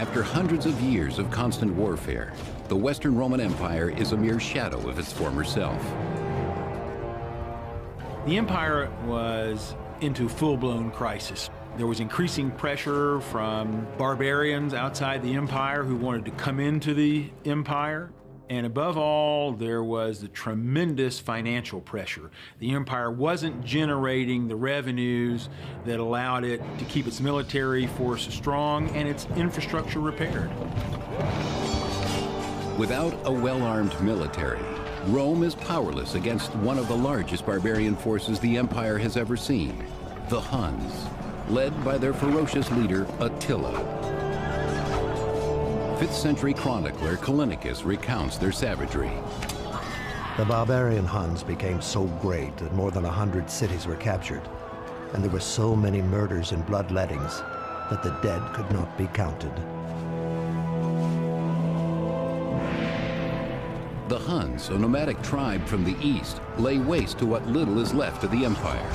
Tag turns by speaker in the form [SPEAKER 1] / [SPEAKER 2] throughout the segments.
[SPEAKER 1] After hundreds of years of constant warfare, the Western Roman Empire is a mere shadow of its former self.
[SPEAKER 2] The empire was into full-blown crisis. There was increasing pressure from barbarians outside the empire who wanted to come into the empire. And above all, there was the tremendous financial pressure. The empire wasn't generating the revenues that allowed it to keep its military forces strong and its infrastructure repaired.
[SPEAKER 1] Without a well-armed military, Rome is powerless against one of the largest barbarian forces the empire has ever seen, the Huns, led by their ferocious leader, Attila. 5th century chronicler Callinicus recounts their savagery.
[SPEAKER 3] The barbarian Huns became so great that more than 100 cities were captured, and there were so many murders and bloodlettings that the dead could not be counted.
[SPEAKER 1] The Huns, a nomadic tribe from the east, lay waste to what little is left of the empire.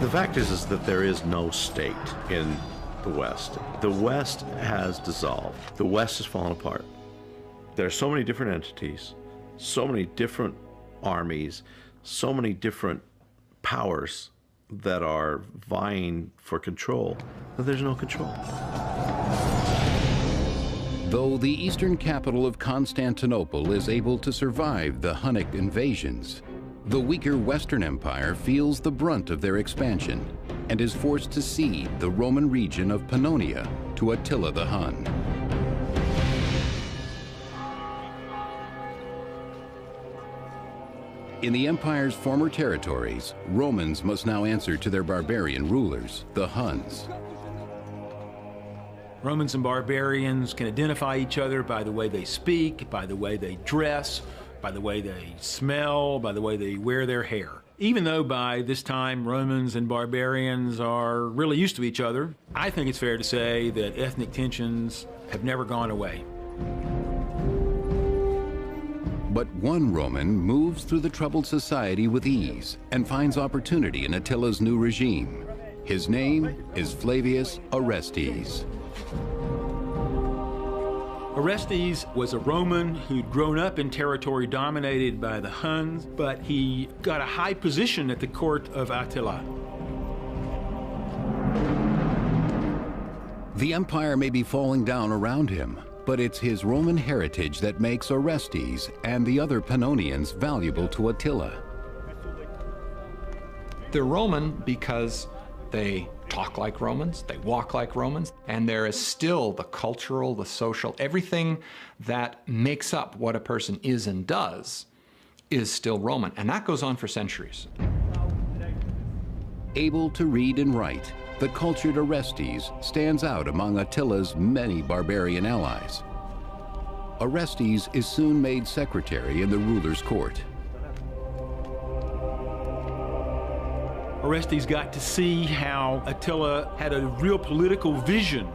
[SPEAKER 4] The fact is that there is no state in the West. The West has dissolved. The West has fallen apart. There are so many different entities, so many different armies, so many different powers that are vying for control, that there's no control.
[SPEAKER 1] Though the eastern capital of Constantinople is able to survive the Hunnic invasions, the weaker Western Empire feels the brunt of their expansion and is forced to cede the Roman region of Pannonia to Attila the Hun. In the empire's former territories, Romans must now answer to their barbarian rulers, the Huns.
[SPEAKER 2] Romans and barbarians can identify each other by the way they speak, by the way they dress, by the way they smell, by the way they wear their hair. Even though by this time Romans and barbarians are really used to each other, I think it's fair to say that ethnic tensions have never gone away.
[SPEAKER 1] But one Roman moves through the troubled society with ease and finds opportunity in Attila's new regime. His name is Flavius Orestes.
[SPEAKER 2] Orestes was a Roman who'd grown up in territory dominated by the Huns, but he got a high position at the court of Attila.
[SPEAKER 1] The empire may be falling down around him, but it's his Roman heritage that makes Orestes and the other Pannonians valuable to Attila.
[SPEAKER 5] They're Roman because they talk like Romans, they walk like Romans, and there is still the cultural, the social, everything that makes up what a person is and does is still Roman, and that goes on for centuries.
[SPEAKER 1] Able to read and write, the cultured Orestes stands out among Attila's many barbarian allies. Orestes is soon made secretary in the ruler's court.
[SPEAKER 2] Orestes got to see how Attila had a real political vision,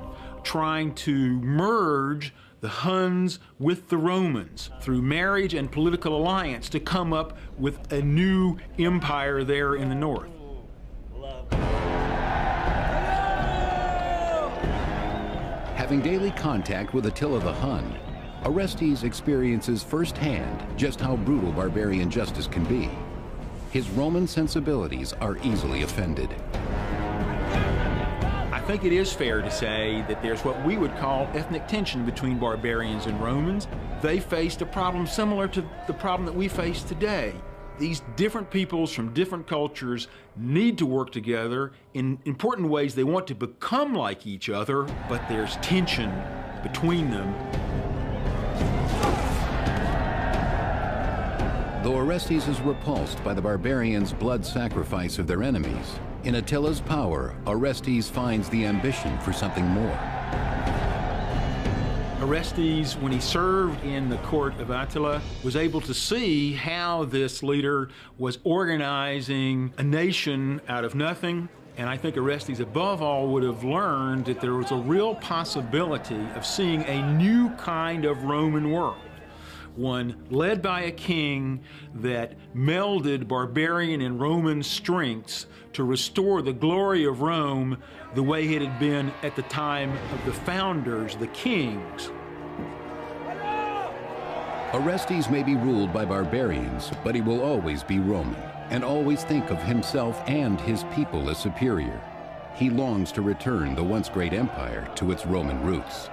[SPEAKER 2] trying to merge the Huns with the Romans through marriage and political alliance to come up with a new empire there in the north.
[SPEAKER 1] Having daily contact with Attila the Hun, Orestes experiences firsthand just how brutal barbarian justice can be. His Roman sensibilities are easily offended.
[SPEAKER 2] I think it is fair to say that there's what we would call ethnic tension between barbarians and Romans. They faced a problem similar to the problem that we face today. These different peoples from different cultures need to work together in important ways. They want to become like each other, but there's tension between them.
[SPEAKER 1] Though Orestes is repulsed by the barbarians' blood sacrifice of their enemies, in Attila's power, Orestes finds the ambition for something more.
[SPEAKER 2] Orestes, when he served in the court of Attila, was able to see how this leader was organizing a nation out of nothing. And I think Orestes, above all, would have learned that there was a real possibility of seeing a new kind of Roman world, one led by a king that melded barbarian and Roman strengths to restore the glory of Rome the way it had been at the time of the founders, the kings.
[SPEAKER 1] Orestes may be ruled by barbarians, but he will always be Roman and always think of himself and his people as superior. He longs to return the once great empire to its Roman roots.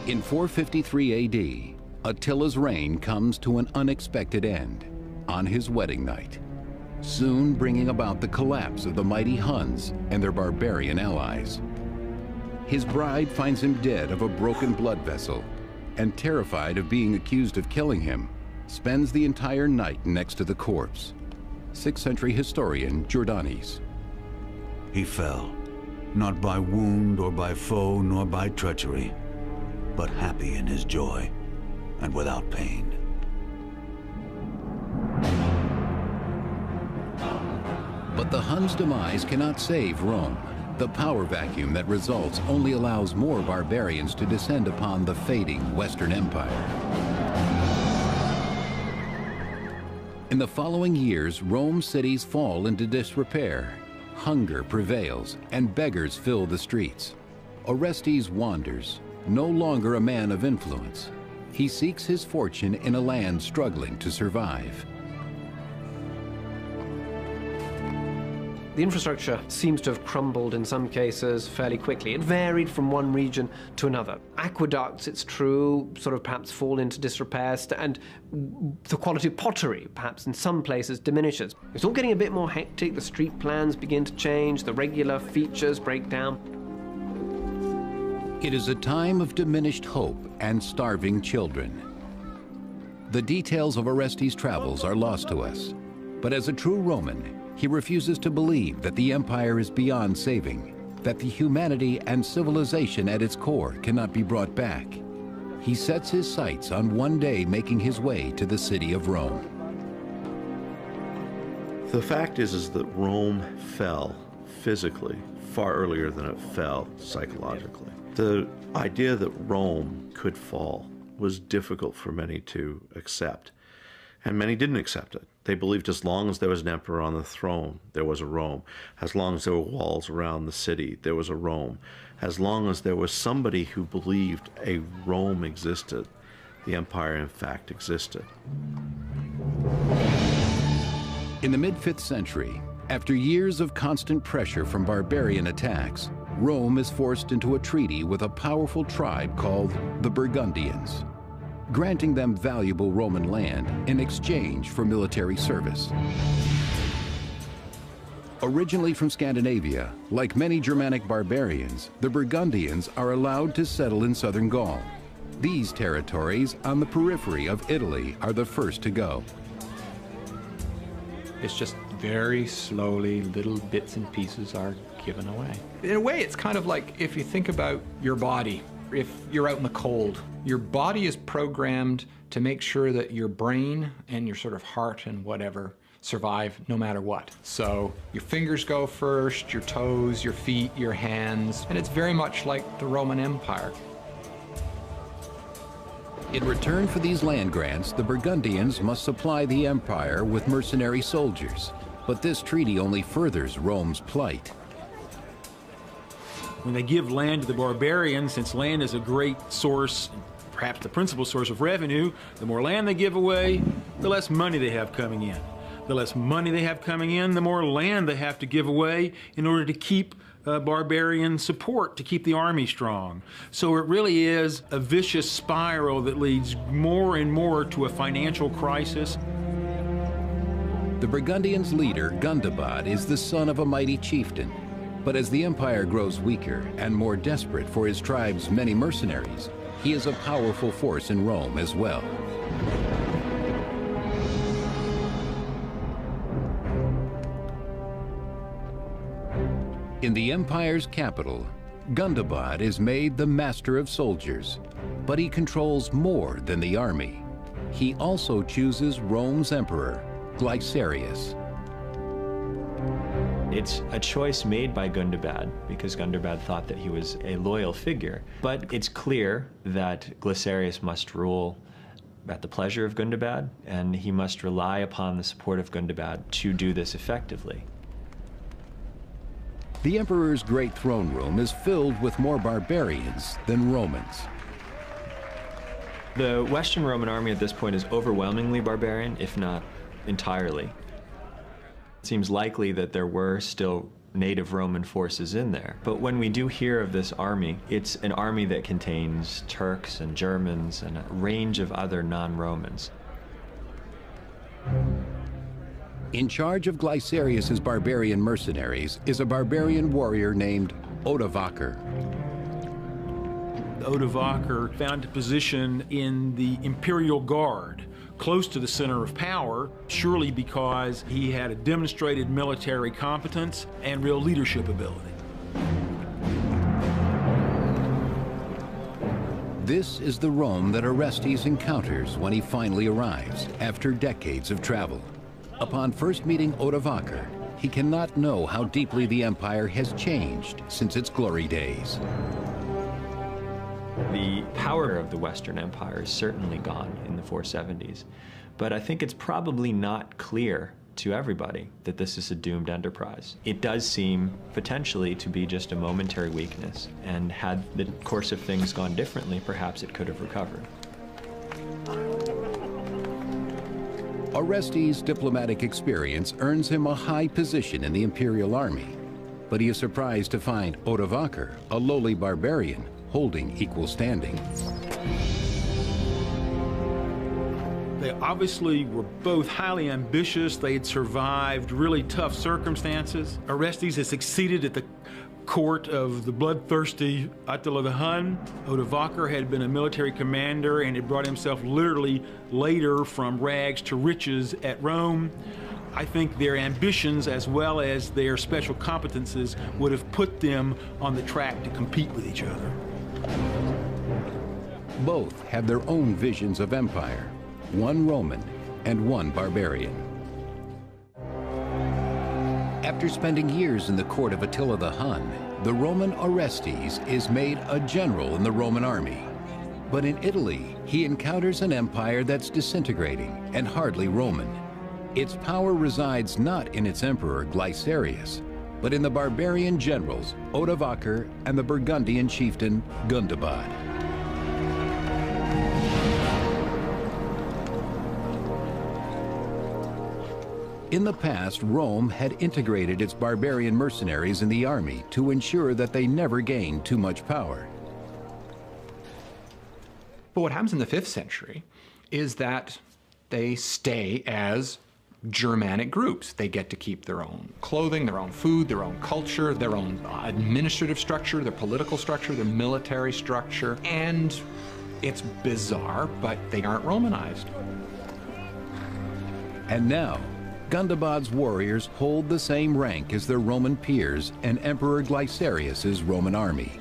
[SPEAKER 1] In 453 AD, Attila's reign comes to an unexpected end on his wedding night, soon bringing about the collapse of the mighty Huns and their barbarian allies. His bride finds him dead of a broken blood vessel, and terrified of being accused of killing him, spends the entire night next to the corpse. 6th century historian Jordanes.
[SPEAKER 6] He fell, not by wound or by foe nor by treachery, but happy in his joy and without pain.
[SPEAKER 1] But the Huns' demise cannot save Rome. The power vacuum that results only allows more barbarians to descend upon the fading Western Empire. In the following years, Rome's cities fall into disrepair. Hunger prevails, and beggars fill the streets. Orestes wanders, no longer a man of influence. He seeks his fortune in a land struggling to survive.
[SPEAKER 7] The infrastructure seems to have crumbled in some cases fairly quickly. It varied from one region to another. Aqueducts, it's true, sort of perhaps fall into disrepair, and the quality of pottery, perhaps in some places, diminishes. It's all getting a bit more hectic. The street plans begin to change. The regular features break down.
[SPEAKER 1] It is a time of diminished hope and starving children. The details of Orestes' travels are lost to us, but as a true Roman, he refuses to believe that the empire is beyond saving, that the humanity and civilization at its core cannot be brought back. He sets his sights on one day making his way to the city of Rome.
[SPEAKER 4] The fact is that Rome fell physically far earlier than it fell psychologically. The idea that Rome could fall was difficult for many to accept, and many didn't accept it. They believed as long as there was an emperor on the throne, there was a Rome. As long as there were walls around the city, there was a Rome. As long as there was somebody who believed a Rome existed, the empire in fact existed.
[SPEAKER 1] In the mid-5th century, after years of constant pressure from barbarian attacks, Rome is forced into a treaty with a powerful tribe called the Burgundians, granting them valuable Roman land in exchange for military service. Originally from Scandinavia, like many Germanic barbarians, the Burgundians are allowed to settle in southern Gaul. These territories on the periphery of Italy are the first to go.
[SPEAKER 5] It's just very slowly, little bits and pieces are given away. In a way, it's kind of like if you think about your body. If you're out in the cold, your body is programmed to make sure that your brain and your sort of heart and whatever survive no matter what. So your fingers go first, your toes, your feet, your hands, and it's very much like the Roman Empire.
[SPEAKER 1] In return for these land grants, the Burgundians must supply the empire with mercenary soldiers. But this treaty only furthers Rome's plight.
[SPEAKER 2] When they give land to the barbarians, since land is a great source, perhaps the principal source of revenue, the more land they give away, the less money they have coming in. The less money they have coming in, the more land they have to give away in order to keep barbarian support, to keep the army strong. So it really is a vicious spiral that leads more and more to a financial crisis.
[SPEAKER 1] The Burgundians' leader, Gundobad, is the son of a mighty chieftain. But as the empire grows weaker and more desperate for his tribe's many mercenaries, he is a powerful force in Rome as well. In the empire's capital, Gundobad is made the master of soldiers, but he controls more than the army. He also chooses Rome's emperor, Glycerius.
[SPEAKER 8] It's a choice made by Gundobad because Gundobad thought that he was a loyal figure. But it's clear that Glycerius must rule at the pleasure of Gundobad, and he must rely upon the support of Gundobad to do this effectively.
[SPEAKER 1] The emperor's great throne room is filled with more barbarians than Romans.
[SPEAKER 8] The Western Roman army at this point is overwhelmingly barbarian, if not entirely. It seems likely that there were still native Roman forces in there. But when we do hear of this army, it's an army that contains Turks and Germans and a range of other non-Romans.
[SPEAKER 1] In charge of Glycerius's barbarian mercenaries is a barbarian warrior named Odovaker.
[SPEAKER 2] Odovaker found a position in the Imperial Guard, close to the center of power, surely because he had a demonstrated military competence and real leadership ability.
[SPEAKER 1] This is the Rome that Orestes encounters when he finally arrives after decades of travel. Upon first meeting Odovaker, he cannot know how deeply the empire has changed since its glory days.
[SPEAKER 8] The power of the Western Empire is certainly gone in the 470s, but I think it's probably not clear to everybody that this is a doomed enterprise. It does seem potentially to be just a momentary weakness, and had the course of things gone differently, perhaps it could have recovered.
[SPEAKER 1] Orestes' diplomatic experience earns him a high position in the imperial army, but he is surprised to find Odovaker, a lowly barbarian, holding equal standing.
[SPEAKER 2] They obviously were both highly ambitious. They had survived really tough circumstances. Orestes had succeeded at the court of the bloodthirsty Attila the Hun. Odovaker had been a military commander and had brought himself literally later from rags to riches at Rome. I think their ambitions as well as their special competences would have put them on the track to compete with each other.
[SPEAKER 1] Both have their own visions of empire, one Roman and one barbarian. After spending years in the court of Attila the Hun, the Roman Orestes is made a general in the Roman army. But in Italy, he encounters an empire that's disintegrating and hardly Roman. Its power resides not in its emperor Glycerius, but in the barbarian generals Odovaker and the Burgundian chieftain Gundobad. In the past, Rome had integrated its barbarian mercenaries in the army to ensure that they never gained too much power.
[SPEAKER 5] But what happens in the 5th century is that they stay as Germanic groups. They get to keep their own clothing, their own food, their own culture, their own administrative structure, their political structure, their military structure, and it's bizarre, but they aren't Romanized.
[SPEAKER 1] And now, Gundobad's warriors hold the same rank as their Roman peers and Emperor Glycerius's Roman army.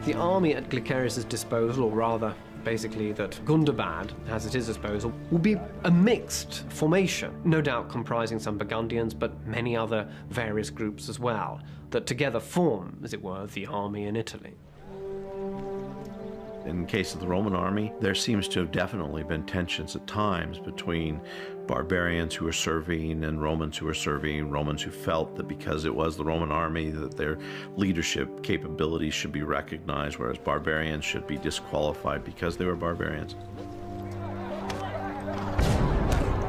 [SPEAKER 7] The army at Glycerius's disposal, or rather, basically that Gundobad has at his disposal, will be a mixed formation, no doubt comprising some Burgundians, but many other various groups as well, that together form, as it were, the army in Italy.
[SPEAKER 4] In the case of the Roman army, there seems to have definitely been tensions at times between barbarians who were serving and Romans who were serving, Romans who felt that because it was the Roman army that their leadership capabilities should be recognized, whereas barbarians should be disqualified because they were barbarians.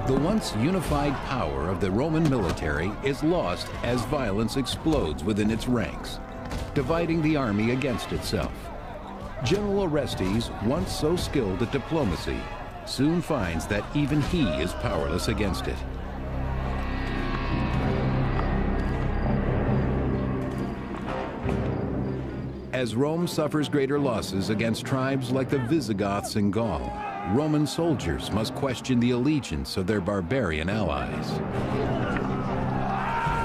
[SPEAKER 1] The once unified power of the Roman military is lost as violence explodes within its ranks, dividing the army against itself. General Orestes, once so skilled at diplomacy, soon finds that even he is powerless against it. As Rome suffers greater losses against tribes like the Visigoths in Gaul, Roman soldiers must question the allegiance of their barbarian allies.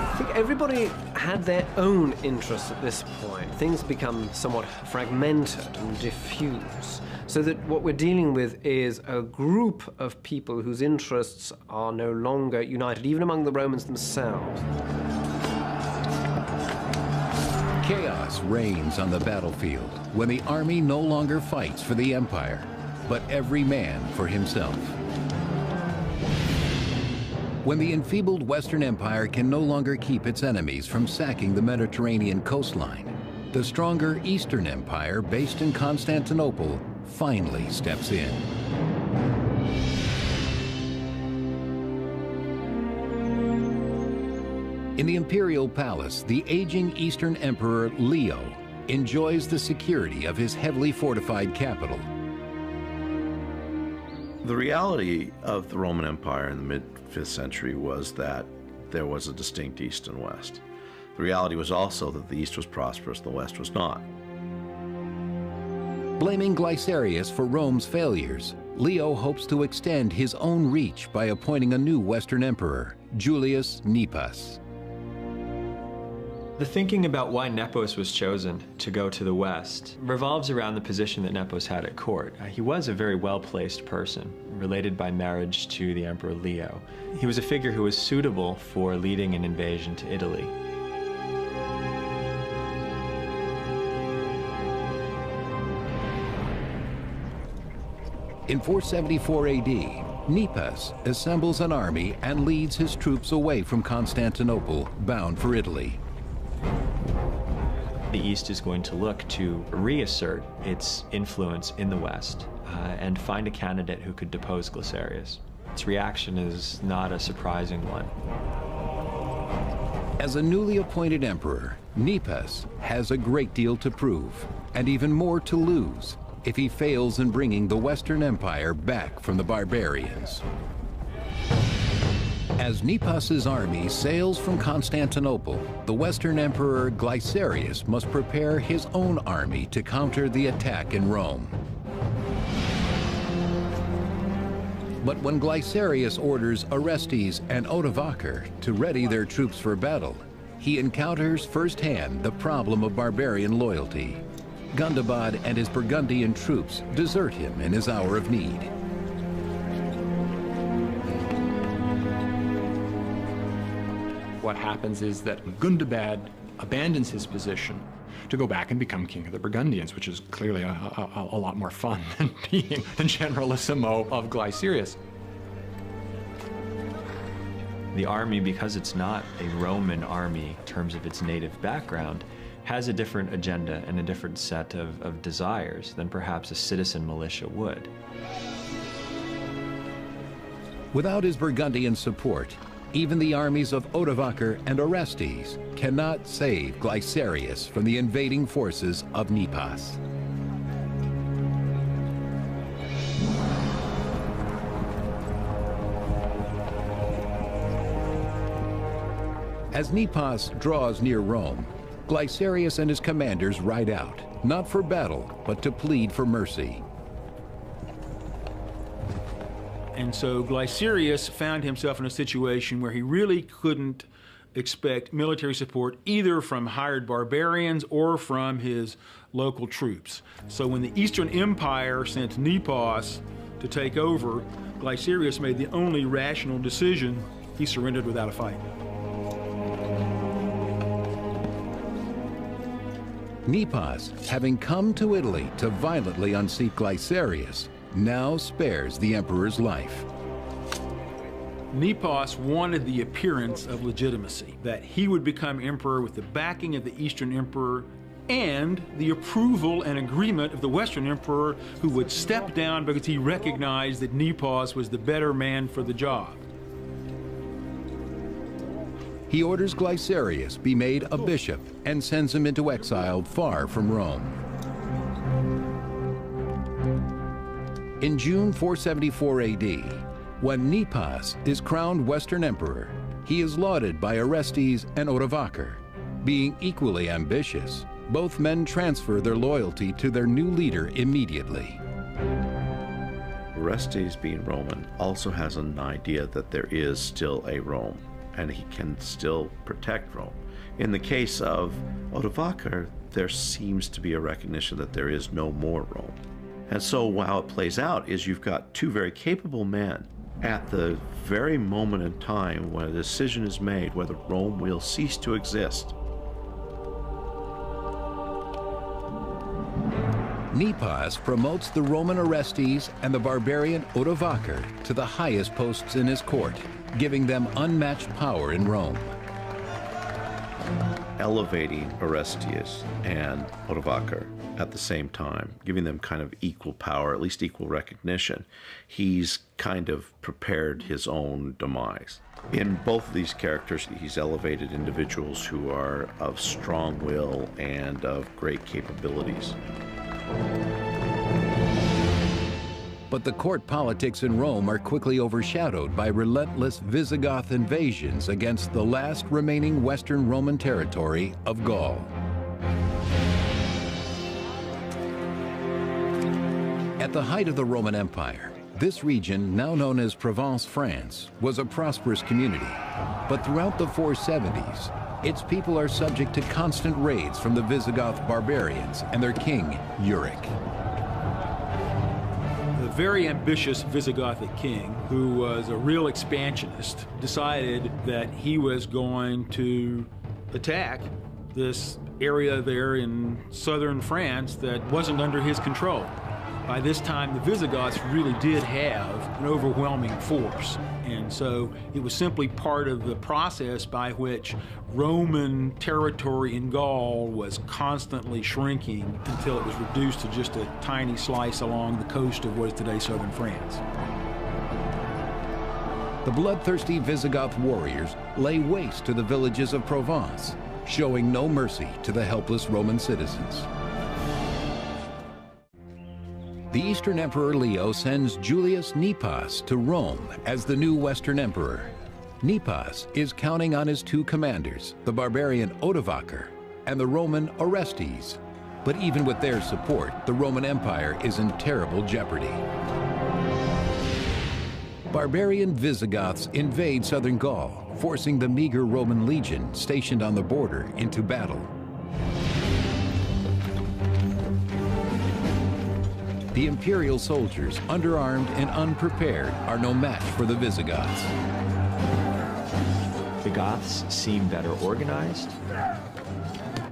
[SPEAKER 7] I think everybody had their own interests at this point. Things become somewhat fragmented and diffuse, so that what we're dealing with is a group of people whose interests are no longer united, even among the Romans themselves.
[SPEAKER 1] Chaos reigns on the battlefield when the army no longer fights for the empire, but every man for himself. When the enfeebled Western Empire can no longer keep its enemies from sacking the Mediterranean coastline, the stronger Eastern Empire, based in Constantinople, finally steps in. In the imperial palace, the aging Eastern Emperor Leo enjoys the security of his heavily fortified capital.
[SPEAKER 4] The reality of the Roman Empire in the mid-5th century was that there was a distinct East and West. The reality was also that the East was prosperous, the West was not.
[SPEAKER 1] Blaming Glycerius for Rome's failures, Leo hopes to extend his own reach by appointing a new Western emperor, Julius Nepos.
[SPEAKER 8] The thinking about why Nepos was chosen to go to the west revolves around the position that Nepos had at court. He was a very well-placed person, related by marriage to the Emperor Leo. He was a figure who was suitable for leading an invasion to Italy.
[SPEAKER 1] In 474 AD, Nepos assembles an army and leads his troops away from Constantinople, bound for Italy.
[SPEAKER 8] The East is going to look to reassert its influence in the West and find a candidate who could depose Glycerius. Its reaction is not a surprising one.
[SPEAKER 1] As a newly appointed emperor, Nepos has a great deal to prove, and even more to lose, if he fails in bringing the Western Empire back from the barbarians. As Nepos's army sails from Constantinople, the Western Emperor Glycerius must prepare his own army to counter the attack in Rome. But when Glycerius orders Orestes and Odovaker to ready their troops for battle, he encounters firsthand the problem of barbarian loyalty. Gundobad and his Burgundian troops desert him in his hour of need.
[SPEAKER 5] What happens is that Gundobad abandons his position to go back and become king of the Burgundians, which is clearly a lot more fun than being the generalissimo of Glycerius.
[SPEAKER 8] The army, because it's not a Roman army in terms of its native background, has a different agenda and a different set of desires than perhaps a citizen militia would.
[SPEAKER 1] Without his Burgundian support, even the armies of Odovaker and Orestes cannot save Glycerius from the invading forces of Nepos. As Nepos draws near Rome, Glycerius and his commanders ride out, not for battle, but to plead for mercy.
[SPEAKER 2] And so Glycerius found himself in a situation where he really couldn't expect military support either from hired barbarians or from his local troops. So when the Eastern Empire sent Nepos to take over, Glycerius made the only rational decision. He surrendered without a fight.
[SPEAKER 1] Nepos, having come to Italy to violently unseat Glycerius, now spares the emperor's life.
[SPEAKER 2] Nepos wanted the appearance of legitimacy, that he would become emperor with the backing of the Eastern Emperor and the approval and agreement of the Western Emperor, who would step down because he recognized that Nepos was the better man for the job.
[SPEAKER 1] He orders Glycerius be made a bishop and sends him into exile far from Rome. In June 474 AD, when Nepos is crowned Western Emperor, he is lauded by Orestes and Odovaker. Being equally ambitious, both men transfer their loyalty to their new leader immediately.
[SPEAKER 4] Orestes, being Roman, also has an idea that there is still a Rome. and he can still protect Rome. In the case of Odovacar, there seems to be a recognition that there is no more Rome. And so how it plays out is you've got two very capable men at the very moment in time when a decision is made whether Rome will cease to exist.
[SPEAKER 1] Nepos promotes the Roman Orestes and the barbarian Odovacar to the highest posts in his court, giving them unmatched power in Rome.
[SPEAKER 4] Elevating Orestes and Odovacar at the same time, giving them kind of equal power, at least equal recognition. He's kind of prepared his own demise. In both of these characters, he's elevated individuals who are of strong will and of great capabilities.
[SPEAKER 1] But the court politics in Rome are quickly overshadowed by relentless Visigoth invasions against the last remaining Western Roman territory of Gaul. At the height of the Roman Empire, this region, now known as Provence, France, was a prosperous community. But throughout the 470s, its people are subject to constant raids from the Visigoth barbarians and their king, Euric.
[SPEAKER 2] The very ambitious Visigothic king, who was a real expansionist, decided that he was going to attack this area there in southern France that wasn't under his control. By this time, the Visigoths really did have an overwhelming force, and so it was simply part of the process by which Roman territory in Gaul was constantly shrinking until it was reduced to just a tiny slice along the coast of what is today southern France.
[SPEAKER 1] The bloodthirsty Visigoth warriors lay waste to the villages of Provence, showing no mercy to the helpless Roman citizens. The Eastern Emperor Leo sends Julius Nepos to Rome as the new Western Emperor. Nepos is counting on his two commanders, the barbarian Odovacar and the Roman Orestes. But even with their support, the Roman Empire is in terrible jeopardy. Barbarian Visigoths invade southern Gaul, forcing the meager Roman legion stationed on the border into battle. The imperial soldiers, underarmed and unprepared, are no match for the Visigoths.
[SPEAKER 8] The Goths seem better organized.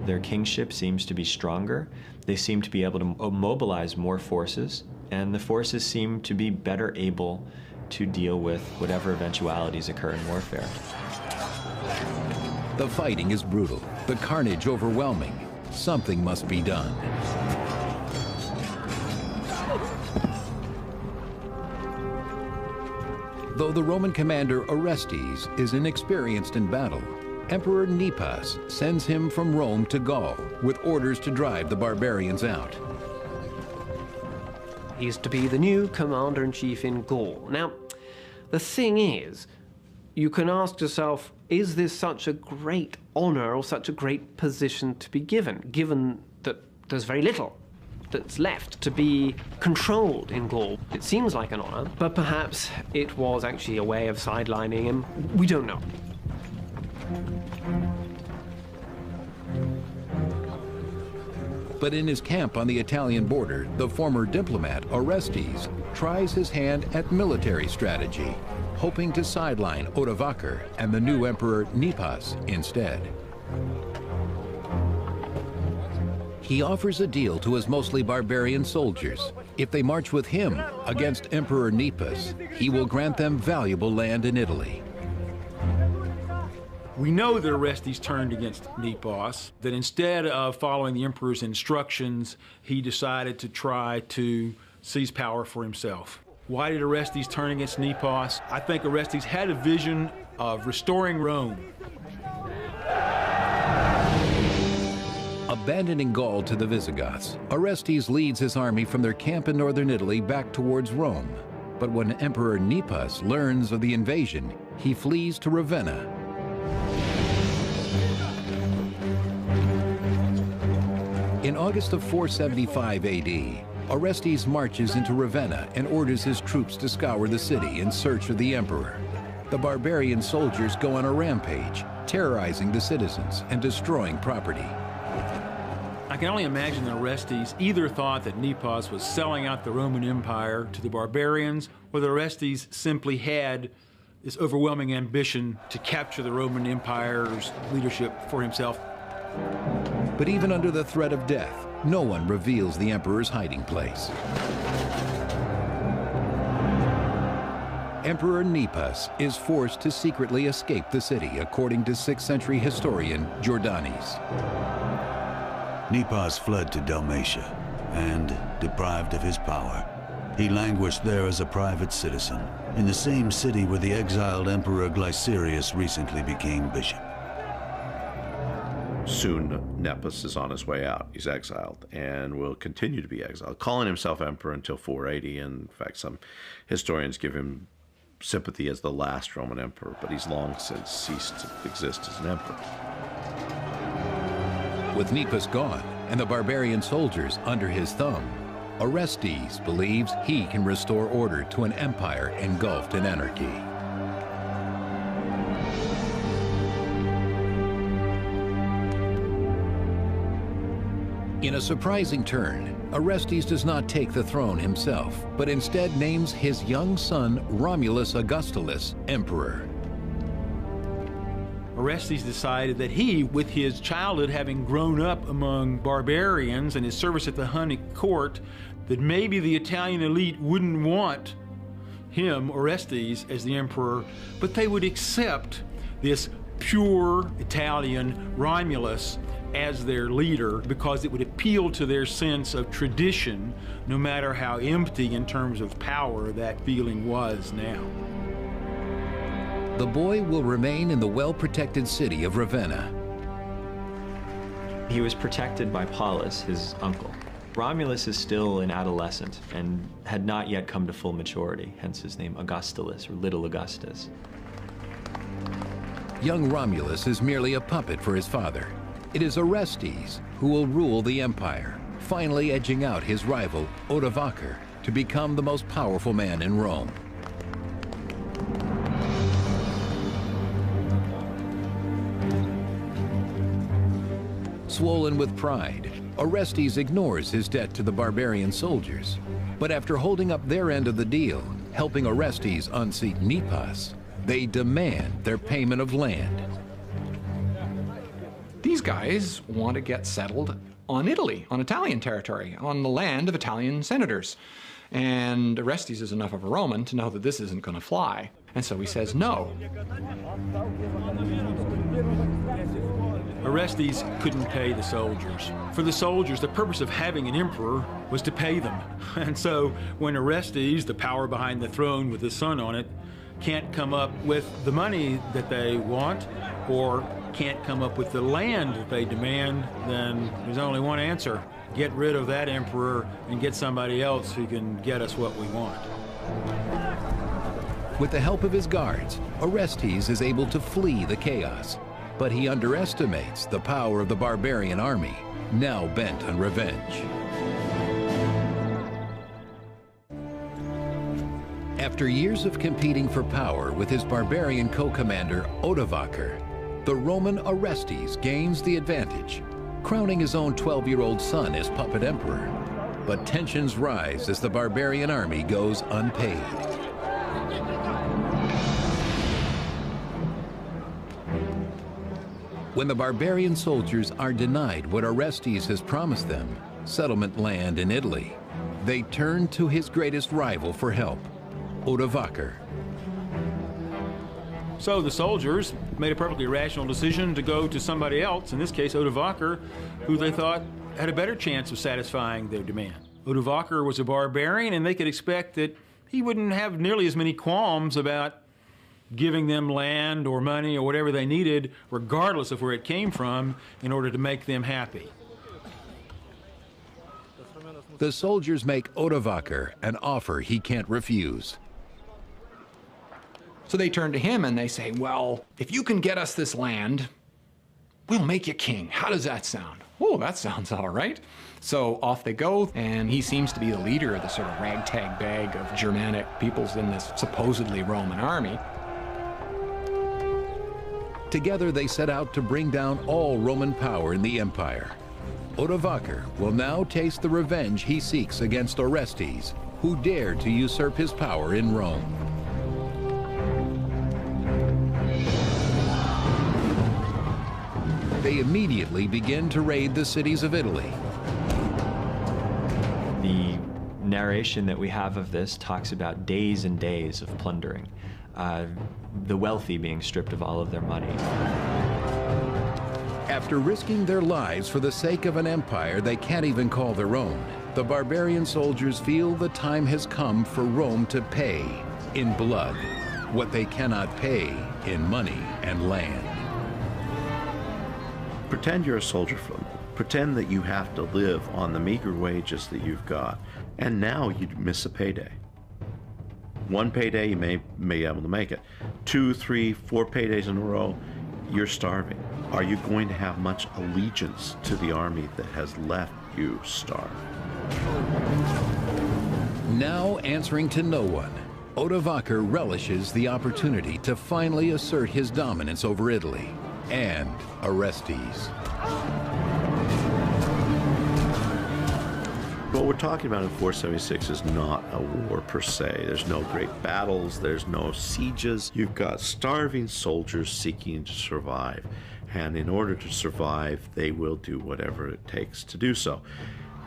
[SPEAKER 8] Their kingship seems to be stronger. They seem to be able to mobilize more forces, and the forces seem to be better able to deal with whatever eventualities occur in warfare.
[SPEAKER 1] The fighting is brutal, the carnage overwhelming. Something must be done. Though the Roman commander Orestes is inexperienced in battle, Emperor Nepos sends him from Rome to Gaul with orders to drive the barbarians out.
[SPEAKER 7] He's to be the new commander-in-chief in Gaul. Now, the thing is, you can ask yourself, is this such a great honor or such a great position to be given that there's very little that's left to be controlled in Gaul? It seems like an honor, but perhaps it was actually a way of sidelining him. We don't know.
[SPEAKER 1] But in his camp on the Italian border, the former diplomat Orestes tries his hand at military strategy, hoping to sideline Odovacar and the new emperor Nepos instead. He offers a deal to his mostly barbarian soldiers. If they march with him against Emperor Nepos, he will grant them valuable land in Italy.
[SPEAKER 2] We know that Orestes turned against Nepos, that instead of following the emperor's instructions, he decided to try to seize power for himself. Why did Orestes turn against Nepos? I think Orestes had a vision of restoring Rome.
[SPEAKER 1] Abandoning Gaul to the Visigoths, Orestes leads his army from their camp in northern Italy back towards Rome. But when Emperor Nepos learns of the invasion, he flees to Ravenna. In August of 475 AD, Orestes marches into Ravenna and orders his troops to scour the city in search of the emperor. the barbarian soldiers go on a rampage, terrorizing the citizens and destroying property.
[SPEAKER 2] I can only imagine that Orestes either thought that Nepos was selling out the Roman Empire to the barbarians, or that Orestes simply had this overwhelming ambition to capture the Roman Empire's leadership for himself.
[SPEAKER 1] But even under the threat of death, no one reveals the emperor's hiding place. Emperor Nepos is forced to secretly escape the city, according to 6th century historian Jordanes.
[SPEAKER 6] Nepos fled to Dalmatia, and, deprived of his power, he languished there as a private citizen, in the same city where the exiled Emperor Glycerius recently became bishop.
[SPEAKER 4] Soon, Nepos is on his way out. He's exiled and will continue to be exiled, calling himself emperor until 480. And in fact, some historians give him sympathy as the last Roman emperor, but he's long since ceased to exist as an emperor.
[SPEAKER 1] With Nepos gone and the barbarian soldiers under his thumb, Orestes believes he can restore order to an empire engulfed in anarchy. In a surprising turn, Orestes does not take the throne himself, but instead names his young son Romulus Augustulus emperor.
[SPEAKER 2] Orestes decided that he, with his childhood having grown up among barbarians and his service at the Hunnic court, that maybe the Italian elite wouldn't want him, Orestes, as the emperor, but they would accept this pure Italian Romulus as their leader because it would appeal to their sense of tradition, no matter how empty in terms of power that feeling was now.
[SPEAKER 1] The boy will remain in the well-protected city of Ravenna.
[SPEAKER 8] He was protected by Paulus, his uncle. Romulus is still an adolescent and had not yet come to full maturity, hence his name Augustulus, or Little Augustus.
[SPEAKER 1] Young Romulus is merely a puppet for his father. It is Orestes who will rule the empire, finally edging out his rival, Odovaker, to become the most powerful man in Rome. Swollen with pride, Orestes ignores his debt to the barbarian soldiers. But after holding up their end of the deal, helping Orestes unseat Nepos, they demand their payment of land.
[SPEAKER 5] These guys want to get settled on Italy, on Italian territory, on the land of Italian senators. And Orestes is enough of a Roman to know that this isn't going to fly. And so he says no.
[SPEAKER 2] Orestes couldn't pay the soldiers. For the soldiers, the purpose of having an emperor was to pay them. And so when Orestes, the power behind the throne with his son on it, can't come up with the money that they want, or can't come up with the land that they demand, then there's only one answer. Get rid of that emperor and get somebody else who can get us what we want.
[SPEAKER 1] With the help of his guards, Orestes is able to flee the chaos, but he underestimates the power of the barbarian army, now bent on revenge. After years of competing for power with his barbarian co-commander Odovaker, the Roman Orestes gains the advantage, crowning his own 12-year-old son as puppet emperor. But tensions rise as the barbarian army goes unpaid. When the barbarian soldiers are denied what Orestes has promised them, settlement land in Italy, they turn to his greatest rival for help, Odovaker.
[SPEAKER 2] So the soldiers made a perfectly rational decision to go to somebody else, in this case Odovaker, who they thought had a better chance of satisfying their demand. Odovaker was a barbarian, and they could expect that he wouldn't have nearly as many qualms about giving them land or money or whatever they needed, regardless of where it came from, in order to make them happy.
[SPEAKER 1] The soldiers make Odovaker an offer he can't refuse.
[SPEAKER 5] So they turn to him and they say, well, if you can get us this land, we'll make you king. How does that sound? Oh, that sounds all right. So off they go, and he seems to be the leader of the sort of ragtag bag of Germanic peoples in this supposedly Roman army.
[SPEAKER 1] Together they set out to bring down all Roman power in the empire. Odovaker will now taste the revenge he seeks against Orestes, who dared to usurp his power in Rome. They immediately begin to raid the cities of Italy.
[SPEAKER 8] The narration that we have of this talks about days and days of plundering, the wealthy being stripped of all of their money.
[SPEAKER 1] After risking their lives for the sake of an empire they can't even call their own, the barbarian soldiers feel the time has come for Rome to pay in blood what they cannot pay in money and land.
[SPEAKER 4] Pretend you're a soldier for them. Pretend that you have to live on the meager wages that you've got, and now you miss a payday. One payday, you may be able to make it. 2, 3, 4 paydays in a row, you're starving. Are you going to have much allegiance to the army that has left you starved?
[SPEAKER 1] Now answering to no one, Odovaker relishes the opportunity to finally assert his dominance over Italy and Orestes.
[SPEAKER 4] What we're talking about in 476 is not a war per se. There's no great battles, there's no sieges. You've got starving soldiers seeking to survive. And in order to survive, they will do whatever it takes to do so.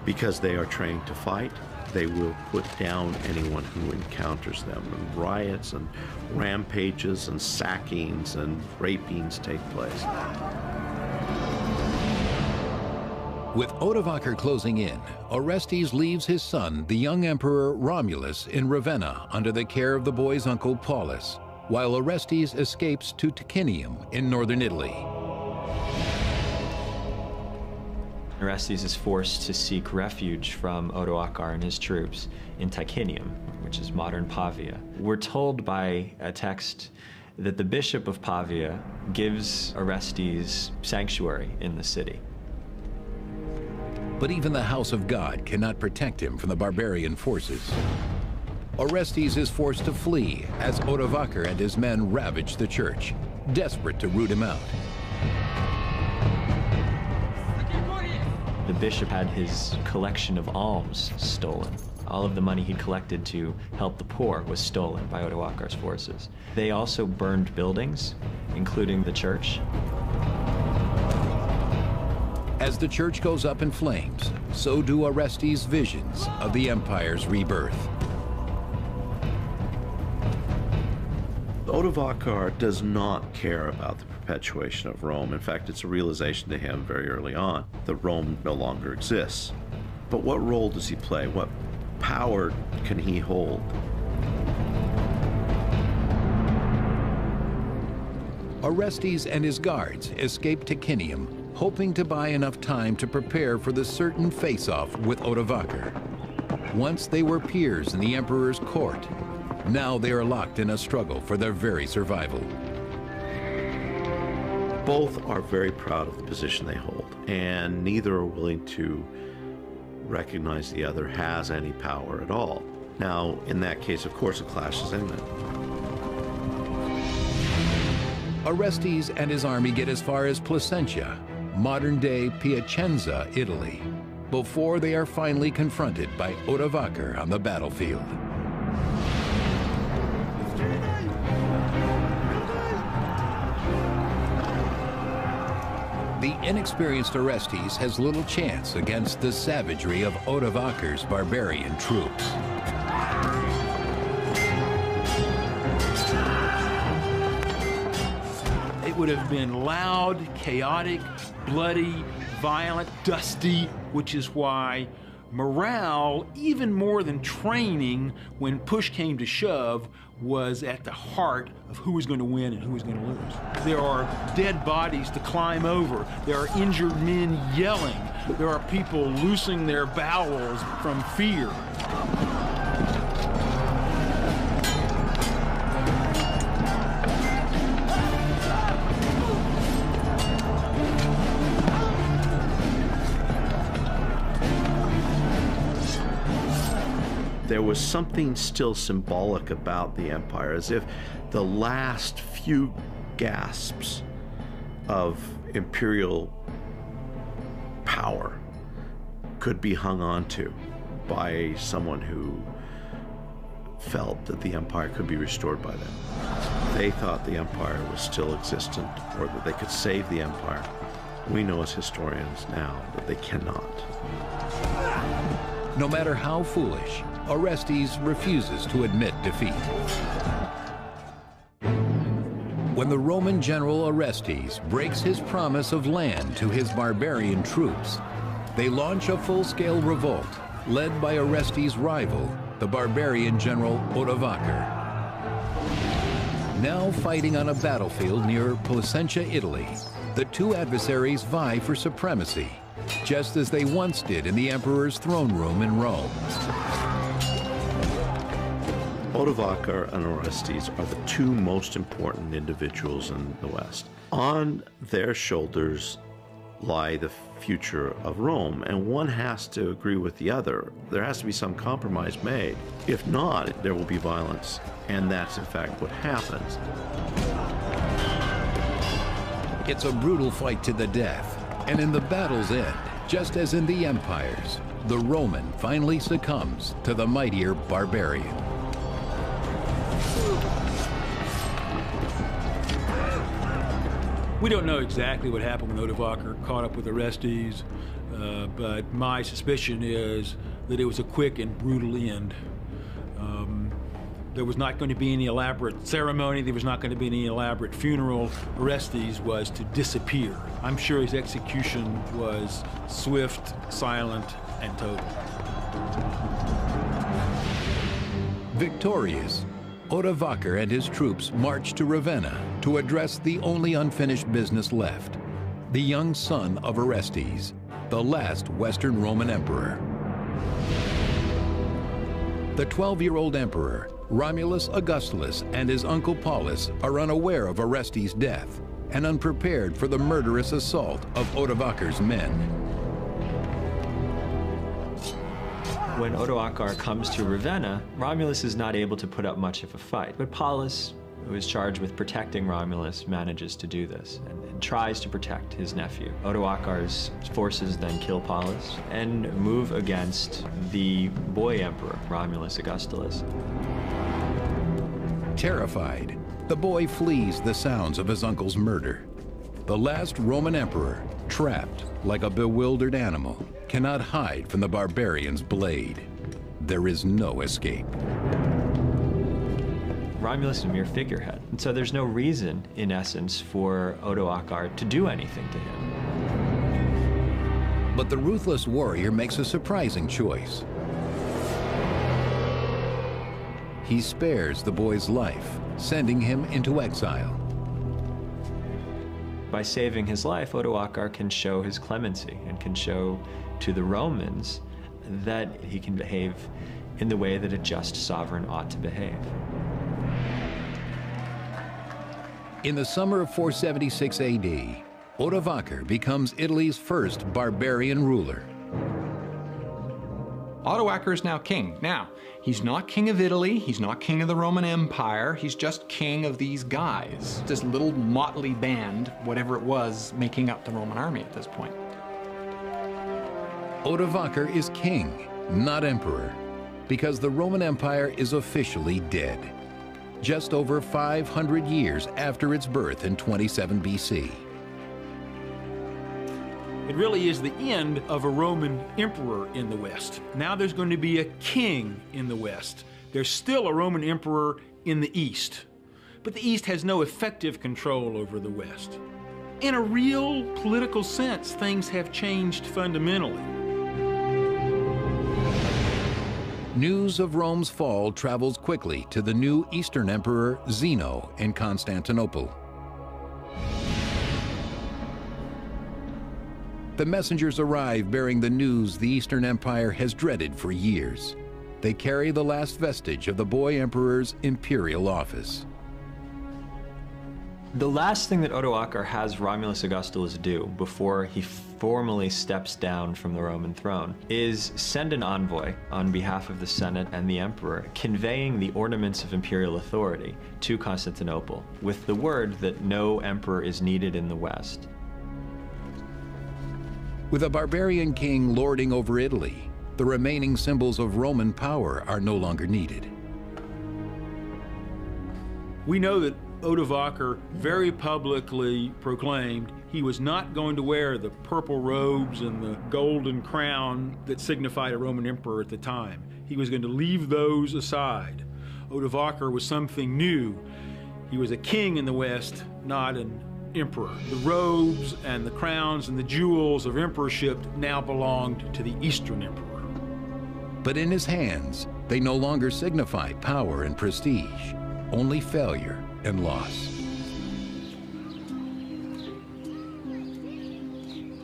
[SPEAKER 4] Because they are trained to fight, they will put down anyone who encounters them. And riots and rampages and sackings and rapings take place.
[SPEAKER 1] With Odovaker closing in, Orestes leaves his son, the young emperor Romulus, in Ravenna under the care of the boy's uncle Paulus, while Orestes escapes to Ticinium in northern Italy.
[SPEAKER 8] Orestes is forced to seek refuge from Odoacer and his troops in Ticinium, which is modern Pavia. We're told by a text that the bishop of Pavia gives Orestes sanctuary in the city.
[SPEAKER 1] But even the house of God cannot protect him from the barbarian forces. Orestes is forced to flee as Odovaker and his men ravage the church, desperate to root him out.
[SPEAKER 8] The bishop had his collection of alms stolen. All of the money he'd collected to help the poor was stolen by Odoacer's forces. They also burned buildings, including the church.
[SPEAKER 1] As the church goes up in flames, so do Orestes' visions of the empire's rebirth.
[SPEAKER 4] Odovaker does not care about the perpetuation of Rome. In fact, it's a realization to him very early on that Rome no longer exists. But what role does he play? What power can he hold?
[SPEAKER 1] Orestes and his guards escape Ticinium, hoping to buy enough time to prepare for the certain face-off with Odovaker. Once they were peers in the emperor's court, now they are locked in a struggle for their very survival.
[SPEAKER 4] Both are very proud of the position they hold, and neither are willing to recognize the other has any power at all. Now, in that case, of course, a clash is imminent.
[SPEAKER 1] Orestes and his army get as far as Placentia, modern-day Piacenza, Italy, before they are finally confronted by Odovaker on the battlefield. The inexperienced Orestes has little chance against the savagery of Odovaker's barbarian troops.
[SPEAKER 2] It would have been loud, chaotic, bloody, violent, dusty, which is why morale, even more than training, when push came to shove, was at the heart of who was going to win and who was going to lose. There are dead bodies to climb over. There are injured men yelling. There are people loosing their bowels from fear.
[SPEAKER 4] There was something still symbolic about the empire, as if the last few gasps of imperial power could be hung on to by someone who felt that the empire could be restored by them. They thought the empire was still existent, or that they could save the empire. We know as historians now that they cannot.
[SPEAKER 1] No matter how foolish, Orestes refuses to admit defeat. When the Roman general Orestes breaks his promise of land to his barbarian troops, they launch a full-scale revolt led by Orestes' rival, the barbarian general Odovaker. Now fighting on a battlefield near Placentia, Italy, the two adversaries vie for supremacy, just as they once did in the emperor's throne room in Rome.
[SPEAKER 4] Odovaker and Orestes are the two most important individuals in the West. On their shoulders lie the future of Rome, and one has to agree with the other. There has to be some compromise made. If not, there will be violence, and that's in fact what happens.
[SPEAKER 1] It's a brutal fight to the death, and in the battle's end, just as in the empires, the Roman finally succumbs to the mightier barbarian.
[SPEAKER 2] We don't know exactly what happened when Odovaker caught up with Orestes, but my suspicion is that it was a quick and brutal end. There was not going to be any elaborate ceremony. There was not going to be any elaborate funeral. Orestes was to disappear. I'm sure his execution was swift, silent, and total.
[SPEAKER 1] Victorious, Odovaker and his troops marched to Ravenna to address the only unfinished business left, the young son of Orestes, the last Western Roman emperor. The 12-year-old emperor, Romulus Augustulus, and his uncle Paulus are unaware of Orestes' death and unprepared for the murderous assault of Odovaker's men.
[SPEAKER 8] When Odoacer comes to Ravenna, Romulus is not able to put up much of a fight, but Paulus, who is charged with protecting Romulus, manages to do this and tries to protect his nephew. Odoacer's forces then kill Paulus and move against the boy emperor, Romulus Augustulus.
[SPEAKER 1] Terrified, the boy flees the sounds of his uncle's murder. The last Roman emperor, trapped like a bewildered animal, cannot hide from the barbarian's blade. There is no escape.
[SPEAKER 8] Romulus is a mere figurehead, and so there's no reason, in essence, for Odoacer to do anything to him.
[SPEAKER 1] But the ruthless warrior makes a surprising choice. He spares the boy's life, sending him into exile.
[SPEAKER 8] By saving his life, Odoacer can show his clemency and can show to the Romans that he can behave in the way that a just sovereign ought to behave.
[SPEAKER 1] In the summer of 476 AD, Odovaker becomes Italy's first barbarian ruler.
[SPEAKER 5] Odoacer is now king. Now, he's not king of Italy, he's not king of the Roman Empire, he's just king of these guys. This little motley band, whatever it was, making up the Roman army at this point.
[SPEAKER 1] Odovaker is king, not emperor, because the Roman Empire is officially dead, just over 500 years after its birth in 27 BC.
[SPEAKER 2] It really is the end of a Roman emperor in the West. Now there's going to be a king in the West. There's still a Roman emperor in the East, but the East has no effective control over the West. In a real political sense, things have changed fundamentally.
[SPEAKER 1] News of Rome's fall travels quickly to the new Eastern Emperor Zeno in Constantinople. The messengers arrive bearing the news the Eastern Empire has dreaded for years. They carry the last vestige of the boy emperor's imperial office.
[SPEAKER 8] The last thing that Odoacer has Romulus Augustulus do before he formally steps down from the Roman throne is send an envoy on behalf of the Senate and the emperor, conveying the ornaments of imperial authority to Constantinople, with the word that no emperor is needed in the West.
[SPEAKER 1] With a barbarian king lording over Italy, the remaining symbols of Roman power are no longer needed.
[SPEAKER 2] We know that Odovaker very publicly proclaimed he was not going to wear the purple robes and the golden crown that signified a Roman emperor at the time. He was going to leave those aside. Odovaker was something new. He was a king in the West, not an emperor. The robes and the crowns and the jewels of emperorship now belonged to the Eastern emperor.
[SPEAKER 1] But in his hands, they no longer signify power and prestige, only failure and loss.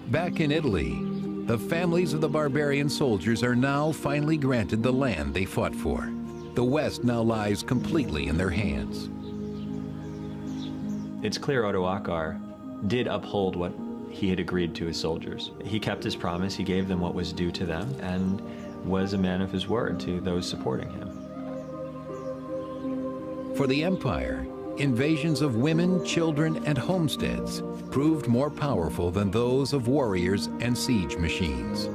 [SPEAKER 1] Back in Italy, the families of the barbarian soldiers are now finally granted the land they fought for. The West now lies completely in their hands.
[SPEAKER 8] It's clear Odoacer did uphold what he had agreed to his soldiers. He kept his promise, he gave them what was due to them, and was a man of his word to those supporting him.
[SPEAKER 1] For the empire, invasions of women, children, and homesteads proved more powerful than those of warriors and siege machines.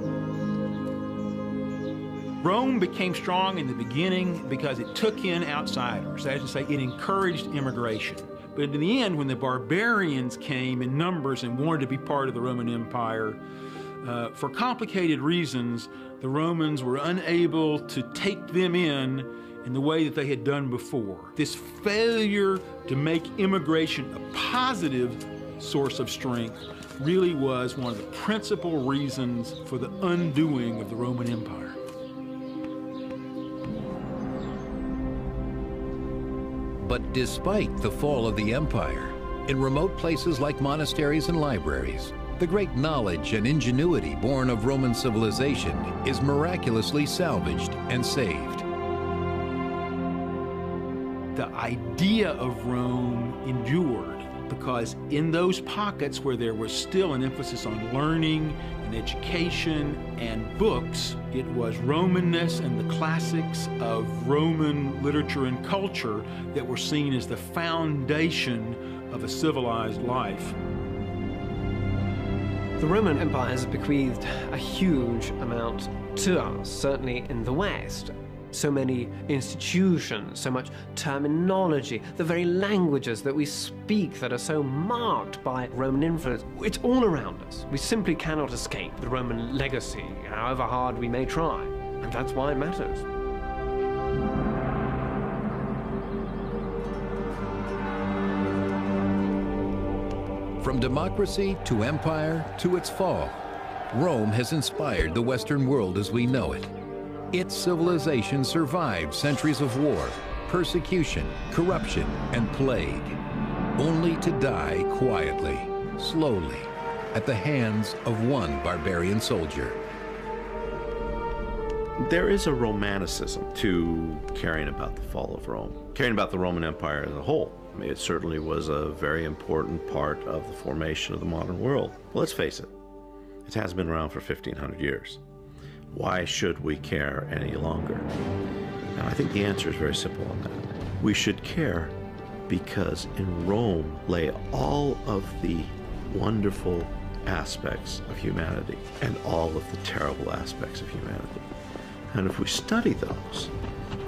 [SPEAKER 2] Rome became strong in the beginning because it took in outsiders. That is to say, it encouraged immigration. But in the end, when the barbarians came in numbers and wanted to be part of the Roman Empire, for complicated reasons, the Romans were unable to take them in the way that they had done before. This failure to make immigration a positive source of strength really was one of the principal reasons for the undoing of the Roman Empire.
[SPEAKER 1] But despite the fall of the empire, in remote places like monasteries and libraries, the great knowledge and ingenuity born of Roman civilization is miraculously salvaged and saved.
[SPEAKER 2] The idea of Rome endured because in those pockets where there was still an emphasis on learning and education and books, it was Romanness and the classics of Roman literature and culture that were seen as the foundation of a civilized life.
[SPEAKER 7] The Roman Empire has bequeathed a huge amount to us, certainly in the West. So many institutions, so much terminology, the very languages that we speak that are so marked by Roman influence. It's all around us. We simply cannot escape the Roman legacy, however hard we may try. And that's why it matters.
[SPEAKER 1] From democracy to empire to its fall, Rome has inspired the Western world as we know it. Its civilization survived centuries of war, persecution, corruption, and plague, only to die quietly, slowly, at the hands of one barbarian soldier.
[SPEAKER 4] There is a romanticism to caring about the fall of Rome, caring about the Roman Empire as a whole. I mean, it certainly was a very important part of the formation of the modern world. But let's face it, it has been around for 1,500 years. Why should we care any longer? And I think the answer is very simple on that. We should care because in Rome lay all of the wonderful aspects of humanity and all of the terrible aspects of humanity. And if we study those,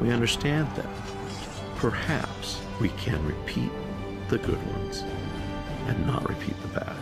[SPEAKER 4] we understand them. Perhaps we can repeat the good ones and not repeat the bad.